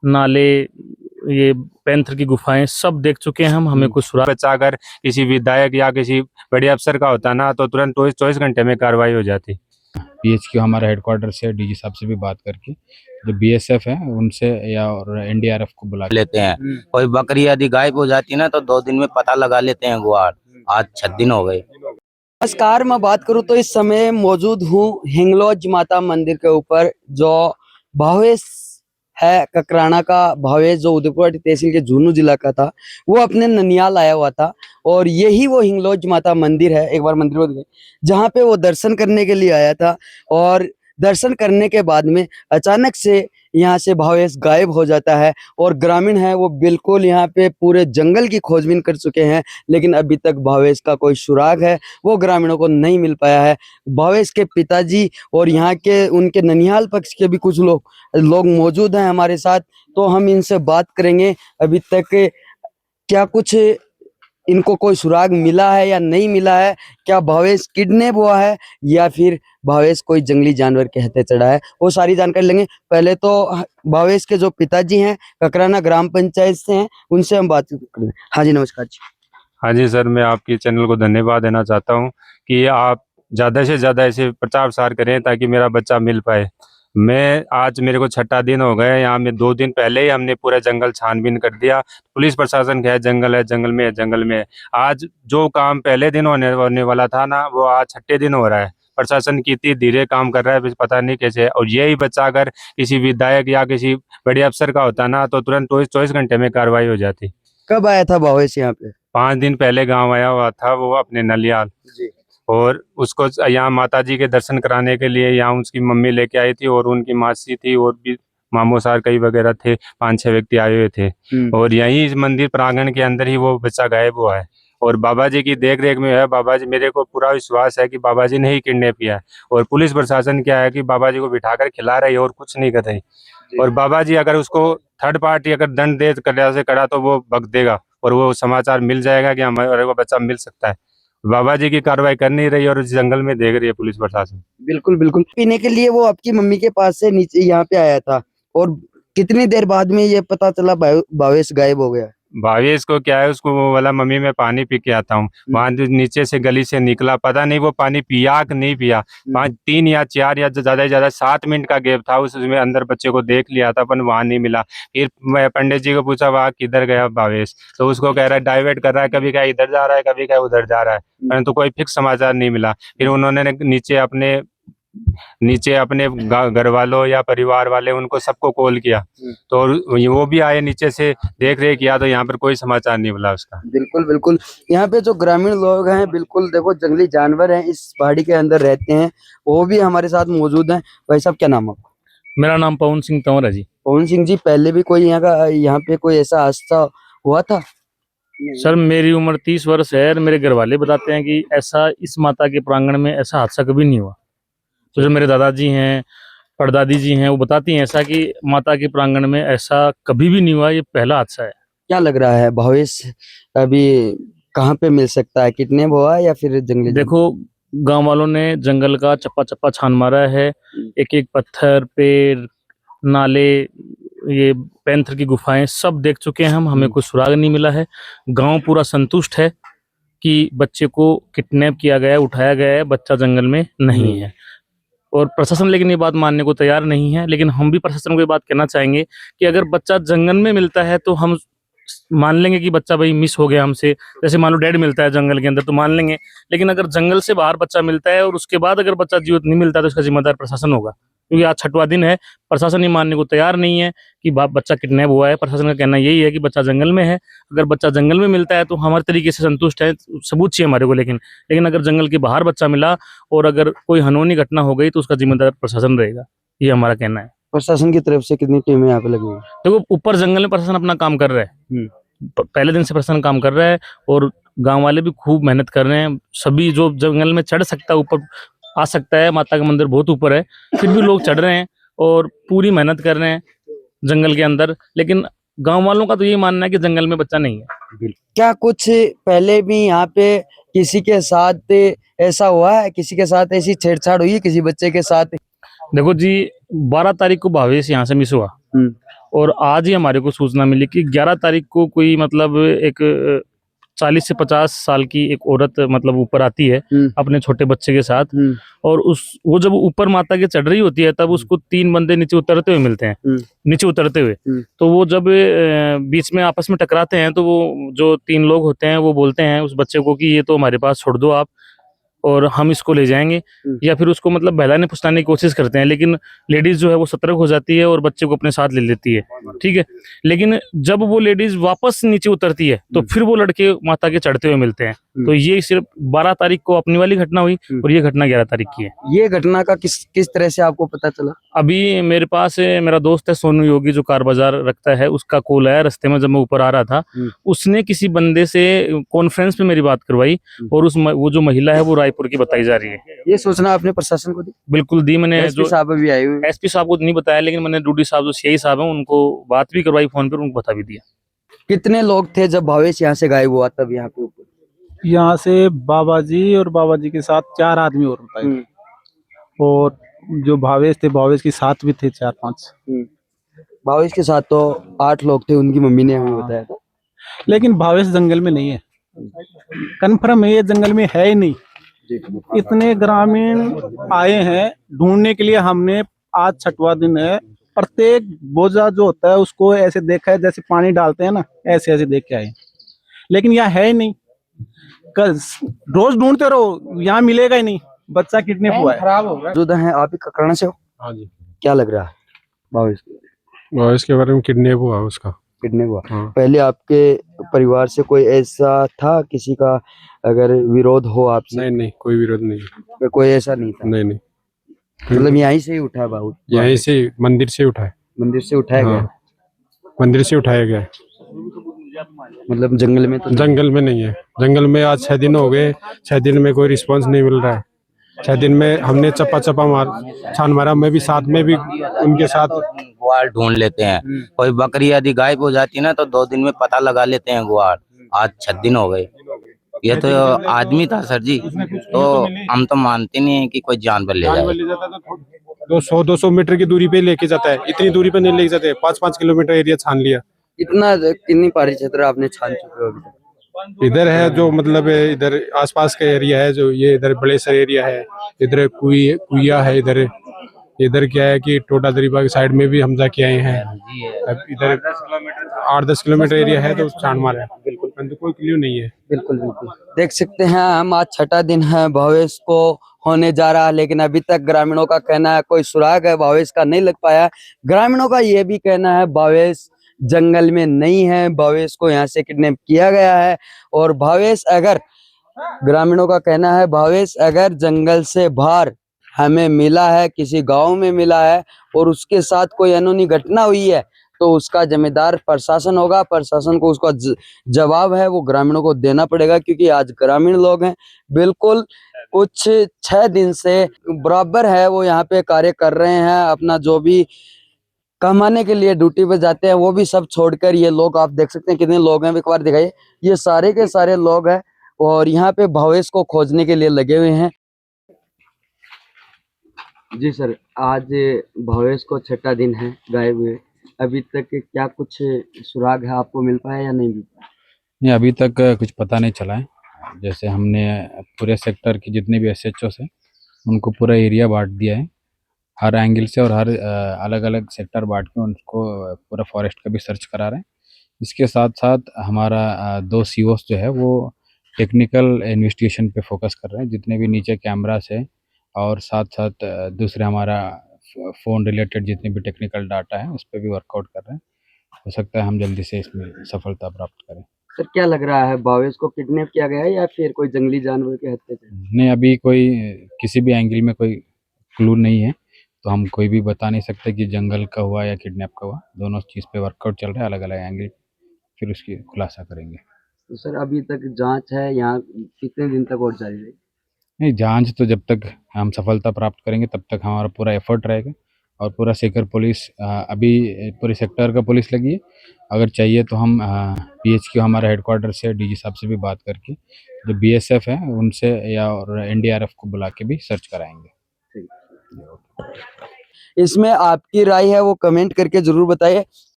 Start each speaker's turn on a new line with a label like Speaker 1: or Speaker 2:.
Speaker 1: नाले, ये पैंथर की गुफाएं सब देख चुके हैं हम। हमें कुछ सुराग
Speaker 2: बच्चा अगर किसी विधायक या किसी बड़े अफसर का होता ना तो तुरंत 24 घंटे में कार्रवाई हो जाती।
Speaker 3: बीएचक्यू हमारा हेडक्वार्टर से डीजी साहब से भी बात करके जो बीएसएफ है उनसे या और एनडीआरएफ को बुला
Speaker 4: लेते हैं। कोई बकरी यदि गायब हो जाती है ना तो 2 दिन में पता लगा लेते हैं गुआर। आज 6 दिन हो गए।
Speaker 5: नमस्कार, मैं बात करूं तो इस समय मौजूद हूं हिंगलोज माता मंदिर के ऊपर, जो भावेश है ककराना का। भावेश जो उदयपुर तहसील के झुंझुनू जिला का था, वो अपने ननियाल आया हुआ था और यही वो हिंगलोज माता मंदिर है। एक बार मंदिर को देखें, जहाँ पे वो दर्शन करने के लिए आया था और दर्शन करने के बाद में अचानक से यहाँ से भावेश गायब हो जाता है और ग्रामीण है वो बिल्कुल यहाँ पे पूरे जंगल की खोजबीन कर चुके हैं, लेकिन अभी तक भावेश का कोई सुराग है वो ग्रामीणों को नहीं मिल पाया है। भावेश के पिताजी और यहाँ के उनके ननिहाल पक्ष के भी कुछ लोग मौजूद हैं हमारे साथ, तो हम इनसे बात करेंगे अभी तक क्या कुछ इनको कोई सुराग मिला है या नहीं मिला है, क्या भावेश किडनैप हुआ है या फिर भावेश कोई जंगली जानवर के हत्थे चढ़ा है, वो सारी जानकारी लेंगे। पहले तो भावेश के जो पिताजी हैं ककराना ग्राम पंचायत से हैं, उनसे हम बात करेंगे। हाँ जी, नमस्कार जी।
Speaker 2: हाँ जी सर, मैं आपकी चैनल को धन्यवाद देना चाहता हूँ कि आप ज़्यादा से ज़्यादा ऐसे प्रचार प्रसार करें ताकि मेरा बच्चा मिल पाए। मैं आज मेरे को 6ठा दिन हो गए यहाँ में। 2 दिन पहले ही हमने पूरा जंगल छानबीन कर दिया। पुलिस प्रशासन क्या है, जंगल है, जंगल में है, जंगल में है। आज जो काम पहले दिन होने वाला था ना, वो आज 6ठे दिन हो रहा है। प्रशासन कितनी धीरे काम कर रहा है पता नहीं कैसे। और यही बच्चा अगर किसी विधायक या किसी बड़े अफसर का होता ना तो तुरंत 24 घंटे में कार्रवाई हो जाती।
Speaker 5: कब आया था भावेश यहाँ पे?
Speaker 2: 5 दिन पहले गाँव आया हुआ था वो अपने नलियाल, और उसको यहाँ माता जी के दर्शन कराने के लिए यहाँ उसकी मम्मी लेके आई थी और उनकी मासी थी और भी मामो सार कई वगैरह थे। 5-6 व्यक्ति आए हुए थे और यहीं इस मंदिर प्रांगण के अंदर ही वो बच्चा गायब हुआ है और बाबा जी की देख रेख में है। बाबा जी, मेरे को पूरा विश्वास है कि बाबा जी ने ही किडनैप किया है। और पुलिस प्रशासन क्या है कि बाबा जी को बिठाकर खिला रही है और कुछ नहीं कर रही। और बाबा जी अगर उसको थर्ड पार्टी अगर दंड दे से करा तो वो भग देगा और वो समाचार मिल जाएगा कि हमारे को बच्चा मिल सकता है। बाबा जी की कार्रवाई कर नहीं रही और जंगल में देख रही है पुलिस प्रशासन।
Speaker 5: बिल्कुल बिल्कुल। पीने के लिए वो आपकी मम्मी के पास से नीचे यहाँ पे आया था और कितनी देर बाद में ये पता चला भावेश गायब हो गया?
Speaker 2: भावेश को क्या है, उसको वो वाला मम्मी मैं पानी पी के आता हूँ, वहां नीचे से गली से निकला, पता नहीं वो पानी पिया कि नहीं पिया। 3 या 4 या ज्यादा से ज्यादा 7 मिनट का गैप था, उसमें अंदर बच्चे को देख लिया था पर वहां नहीं मिला। फिर मैं पंडित जी को पूछा वहां किधर गया भावेश, तो उसको कह रहा है डाइवर्ट कर रहा है, कभी क्या इधर जा रहा है, कभी क्या उधर जा रहा है, परंतु कोई फिक्स समाचार नहीं मिला। फिर उन्होंने नीचे अपने घर वालों या परिवार वाले उनको सबको कॉल किया तो वो भी आए नीचे से देख रेख किया, तो यहाँ पर कोई समाचार नहीं मिला उसका।
Speaker 5: बिल्कुल बिल्कुल। यहाँ पे जो ग्रामीण लोग हैं, बिल्कुल देखो जंगली जानवर हैं, इस पहाड़ी के अंदर रहते हैं, वो भी हमारे साथ मौजूद हैं। भाई साहब, क्या नाम है आपका?
Speaker 1: मेरा नाम पवन सिंह तंवर है जी।
Speaker 5: पवन सिंह जी, पहले भी कोई यहाँ पे कोई ऐसा हादसा हुआ था?
Speaker 1: सर, मेरी उम्र 30 वर्ष है और मेरे घर वाले बताते हैं कि ऐसा इस माता के प्रांगण में ऐसा हादसा कभी नहीं हुआ। तो जो मेरे दादाजी हैं, परदादी जी हैं, वो बताती हैं ऐसा कि माता के प्रांगण में ऐसा कभी भी नहीं हुआ, ये पहला हादसा है।
Speaker 5: क्या लग रहा है भावेश अभी कहाँ पे मिल सकता है? किडनैप हुआ या फिर जंगली?
Speaker 1: देखो, गांव वालों ने जंगल का चप्पा चप्पा छान मारा है। एक एक पत्थर, पेड़, नाले, ये पैंथर की गुफाएं सब देख चुके हैं हम। हमें कोई सुराग नहीं मिला है। गांव पूरा संतुष्ट है कि बच्चे को किडनैप किया गया है, उठाया गया है, बच्चा जंगल में नहीं है। और प्रशासन लेकिन ये बात मानने को तैयार नहीं है। लेकिन हम भी प्रशासन को ये बात कहना चाहेंगे कि अगर बच्चा जंगल में मिलता है तो हम मान लेंगे कि बच्चा भाई मिस हो गया हमसे। जैसे मान लो डेड मिलता है जंगल के अंदर तो मान लेंगे, लेकिन अगर जंगल से बाहर बच्चा मिलता है और उसके बाद अगर बच्चा जीवित नहीं मिलता है तो उसका जिम्मेदार प्रशासन होगा, क्योंकि आज 6वां दिन है। प्रशासन ये मानने को तैयार नहीं है कि बच्चा किडनैप हुआ है। प्रशासन का कहना यही है कि बच्चा जंगल में है। अगर बच्चा जंगल में मिलता है तो हमारे तरीके से संतुष्ट है, सबूत चाहिए हमारे को। लेकिन अगर जंगल के बाहर बच्चा मिला और अगर कोई अनहोनी घटना हो गई तो उसका जिम्मेदार प्रशासन रहेगा, ये हमारा कहना है।
Speaker 5: प्रशासन की तरफ से कितनी टीमें यहाँ पे लगी हुई?
Speaker 1: देखो, ऊपर जंगल में प्रशासन अपना काम कर रहा है, पहले दिन से प्रशासन काम कर रहा है और गांव वाले भी खूब मेहनत कर रहे हैं। सभी जो जंगल में चढ़ सकता है ऊपर आ सकता है, माता का मंदिर बहुत ऊपर है, फिर भी लोग चढ़ रहे हैं और पूरी मेहनत कर रहे हैं जंगल के अंदर। लेकिन गांव वालों का तो ये मानना है कि जंगल में बच्चा नहीं है।
Speaker 5: क्या कुछ पहले भी यहाँ पे किसी के साथ ऐसा हुआ है? किसी के साथ ऐसी छेड़छाड़ हुई है किसी बच्चे के साथ?
Speaker 1: देखो जी, 12 तारीख को भावेश यहाँ से मिस हुआ और आज ही हमारे को सूचना मिली कि 11 तारीख को कोई मतलब एक 40 से 50 साल की एक औरत मतलब ऊपर आती है अपने छोटे बच्चे के साथ, और वो जब ऊपर माता के चढ़ रही होती है तब उसको 3 बंदे नीचे उतरते हुए मिलते हैं, नीचे उतरते हुए। तो वो जब बीच में आपस में टकराते हैं तो वो जो 3 लोग होते हैं वो बोलते हैं उस बच्चे को कि ये तो हमारे पास छोड़ दो आप और हम इसको ले जाएंगे, या फिर उसको मतलब बहलाने फुसलाने की कोशिश करते हैं, लेकिन लेडीज जो है वो सतर्क हो जाती है और बच्चे को अपने साथ ले लेती है। ठीक है, लेकिन जब वो लेडीज वापस नीचे उतरती है तो फिर वो लड़के माता के चढ़ते हुए मिलते हैं। तो ये सिर्फ 12 तारीख को अपनी वाली घटना हुई और ये घटना 11 तारीख की है।
Speaker 5: ये घटना का किस तरह से आपको पता चला?
Speaker 1: अभी मेरे पास मेरा दोस्त है सोनू योगी जो कार बाजार रखता है, उसका कॉल आया रास्ते में जब मैं ऊपर आ रहा था। उसने किसी बंदे से कॉन्फ्रेंस में मेरी बात करवाई और वो जो महिला है वो रायपुर की बताई जा रही है।
Speaker 5: ये सूचना आपने प्रशासन को दी?
Speaker 1: बिल्कुल दी मैंने।
Speaker 5: एसपी साहब अभी आए हुए?
Speaker 1: एसपी साहब को नहीं बताया, लेकिन मैंने ड्यूटी साहब जो सीआई साहब हैं उनको बात भी करवाई फोन पर, उनको बता भी दिया।
Speaker 5: कितने लोग थे जब भावेश यहाँ से गायब हुआ तब यहाँ पे ऊपर?
Speaker 6: यहाँ से बाबा जी और बाबा जी के साथ 4 आदमी और बताए, और जो भावेश थे भावेश के साथ भी थे 4-5।
Speaker 5: भावेश के साथ तो 8 लोग थे, उनकी मम्मी ने हमें बताया था।
Speaker 6: लेकिन भावेश जंगल में नहीं है, कन्फर्म है ये जंगल में है ही नहीं। इतने ग्रामीण आए हैं ढूंढने के लिए, हमने आज 6वां दिन है। प्रत्येक बोझा जो होता है उसको ऐसे देखा है जैसे पानी डालते हैं ना, ऐसे ऐसे देख के आए, लेकिन यहाँ है ही नहीं। रोज ढूंढते रहो, यहाँ मिलेगा ही नहीं। बच्चा किडनैप हुआ है।
Speaker 5: जो है आप ही ककराना से हो?
Speaker 2: हाँ जी।
Speaker 5: क्या लग रहा है भावेश
Speaker 2: इसके बारे में किडनैप हुआ उसका।
Speaker 5: किडनैप हुआ?
Speaker 2: हाँ।
Speaker 5: पहले आपके परिवार से कोई ऐसा था, किसी का अगर विरोध हो आपसे?
Speaker 2: नहीं, कोई विरोध नहीं।
Speaker 5: कोई ऐसा नहीं था?
Speaker 2: नहीं।
Speaker 5: मतलब यहीं से ही उठा बाबू?
Speaker 2: यहीं से मंदिर से उठाए।
Speaker 5: मंदिर से उठाया गया?
Speaker 2: मंदिर से उठाया गया।
Speaker 5: मतलब जंगल में तो?
Speaker 2: जंगल में नहीं है। जंगल में आज 6 दिन हो गए, 6 दिन में कोई रिस्पांस नहीं मिल रहा है। 6 दिन में हमने चप्पा छान मारा, मैं भी साथ में भी उनके साथ
Speaker 4: ग्वाल ढूंढ लेते हैं। कोई बकरी यदि गायब हो जाती है ना तो 2 दिन में पता लगा लेते हैं ग्वाल। आज 6 दिन हो गए। ये तो आदमी था सर जी, तो हम तो मानते नहीं है कि कोई जानवर ले जाए।
Speaker 2: 200 मीटर की दूरी पे लेके जाता है, इतनी दूरी पे नहीं लेके जाते। 5-5 किलोमीटर एरिया छान लिया।
Speaker 5: कितनी पारी क्षेत्र आपने छान चुके हो अभी तक?
Speaker 2: इधर है जो मतलब इधर आसपास का एरिया है, जो ये इधर बड़ेसर एरिया है, इधर कुइया है, इधर क्या है कि टोटा दरीबा की साइड में भी हम जाके आए हैं। अब इधर 8-10 किलोमीटर एरिया है तो छान मारा है। बिल्कुल कोई क्ल्यू नहीं है।
Speaker 5: बिल्कुल देख सकते हैं हम, आज 6वां दिन है भावेश को होने जा रहा है, लेकिन अभी तक ग्रामीणों का कहना है कोई सुराग है भावेश का नहीं लग पाया। ग्रामीणों का ये भी कहना है भावेश जंगल में नहीं है, भावेश को यहाँ से किडनैप किया गया है। और भावेश अगर, ग्रामीणों का कहना है भावेश अगर जंगल से बाहर हमें मिला है, किसी गांव में मिला है और उसके साथ कोई अनहोनी घटना हुई है तो उसका जिम्मेदार प्रशासन होगा। प्रशासन को उसका जवाब है वो ग्रामीणों को देना पड़ेगा, क्योंकि आज ग्रामीण लोग हैं बिल्कुल कुछ 6 दिन से बराबर है वो यहाँ पे कार्य कर रहे हैं। अपना जो भी कमाने के लिए ड्यूटी पे जाते हैं वो भी सब छोड़कर, ये लोग आप देख सकते हैं कितने लोग हैं, एक बार दिखाइए। ये सारे के सारे लोग हैं और यहाँ पे भावेश को खोजने के लिए लगे हुए हैं। जी सर, आज भावेश को 6वां दिन है गायब हुए, अभी तक क्या कुछ सुराग है, आपको मिल पाया या नहीं मिल पाया?
Speaker 3: नहीं, अभी तक कुछ पता नहीं चला है। जैसे हमने पूरे सेक्टर के जितने भी एसएचओ हैं उनको पूरा एरिया बांट दिया है हर एंगल से, और हर अलग अलग सेक्टर बांट के उनको पूरा फॉरेस्ट का भी सर्च करा रहे हैं। इसके साथ साथ हमारा 2 सीओस जो है वो टेक्निकल इन्वेस्टिगेशन पे फोकस कर रहे हैं, जितने भी नीचे कैमरास है, और साथ साथ दूसरे हमारा फ़ोन रिलेटेड जितने भी टेक्निकल डाटा है उस पर भी वर्कआउट कर रहे हैं। हो सकता है हम जल्दी से इसमें सफलता प्राप्त करें।
Speaker 5: सर क्या लग रहा है, भावेश को किडनैप किया गया है या फिर कोई जंगली जानवर की हत्या की?
Speaker 3: नहीं, अभी कोई किसी भी एंगल में कोई क्लू नहीं है, तो हम कोई भी बता नहीं सकते कि जंगल का हुआ या किडनैप का हुआ। दोनों चीज़ पे वर्कआउट चल रहा है, अलग अलग एंगल, फिर उसकी खुलासा करेंगे।
Speaker 5: तो सर अभी तक जांच है, यहाँ कितने दिन तक और जारी रहेगी?
Speaker 3: नहीं, जांच तो जब तक हम सफलता प्राप्त करेंगे तब तक हमारा पूरा एफर्ट रहेगा, और पूरा सेक्टर पुलिस अभी पूरे सेक्टर का पुलिस लगी है। अगर चाहिए तो हम पीएचक्यू हमारा हेडक्वार्टर से डीजी साहब से भी बात करके जो बीएसएफ है उनसे या और एनडीआरएफ को बुला के भी सर्च कराएंगे।
Speaker 5: इसमें आपकी राय है वो कमेंट करके जरूर बताइए।